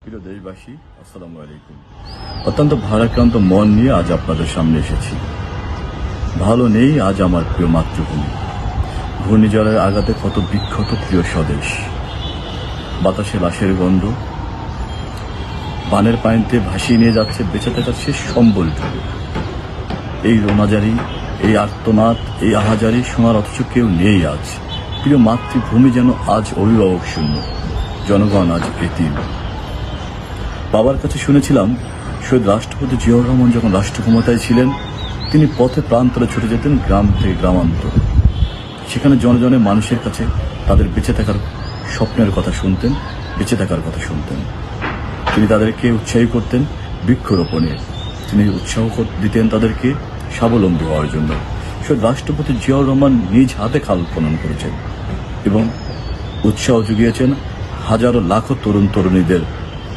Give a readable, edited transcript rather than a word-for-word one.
প্রিয় দেশবাসী, আসসালামু আলাইকুম। অত্যন্ত ভারাক্রান্ত মন নিয়ে আজ আপনাদের সামনে এসেছি। ভালো নেই আজ আমার প্রিয় মাতৃভূমি। ঘূর্ণিঝড়ের আঘাতে ক্ষত বিক্ষত প্রিয় স্বদেশ। বাতাসে লাশের গন্ধ, বানের পানিতে ভাসিয়ে নিয়ে যাচ্ছে বেঁচে থাকার শেষ সম্বলটুকু। এই রোনাজারি, এই আর্তনাদ, এই আহাজারি শোনার অথচ কেউ নেই আজ। প্রিয় মাতৃভূমি যেন আজ অভিভাবক শূন্য, জনগণ আজ এতিম। বাবার কাছে শুনেছিলাম, শহীদ রাষ্ট্রপতি জিয়াউর রহমান যখন রাষ্ট্র ক্ষমতায় ছিলেন, তিনি পথে প্রান্তরে ছুটে যেতেন গ্রাম থেকে গ্রামান্তরে। সেখানে জনজনের মানুষের কাছে তাদের বেঁচে থাকার স্বপ্নের কথা শুনতেন, বেঁচে থাকার কথা শুনতেন। তিনি তাদেরকে উৎসাহী করতেন বৃক্ষরোপণে। তিনি উৎসাহ দিতেন তাদেরকে স্বাবলম্বী হওয়ার জন্য। শহীদ রাষ্ট্রপতি জিয়াউর রহমান নিজ হাতে খাল খনন করেছেন এবং উৎসাহ জুগিয়েছেন হাজারো লাখো তরুণ তরুণীদের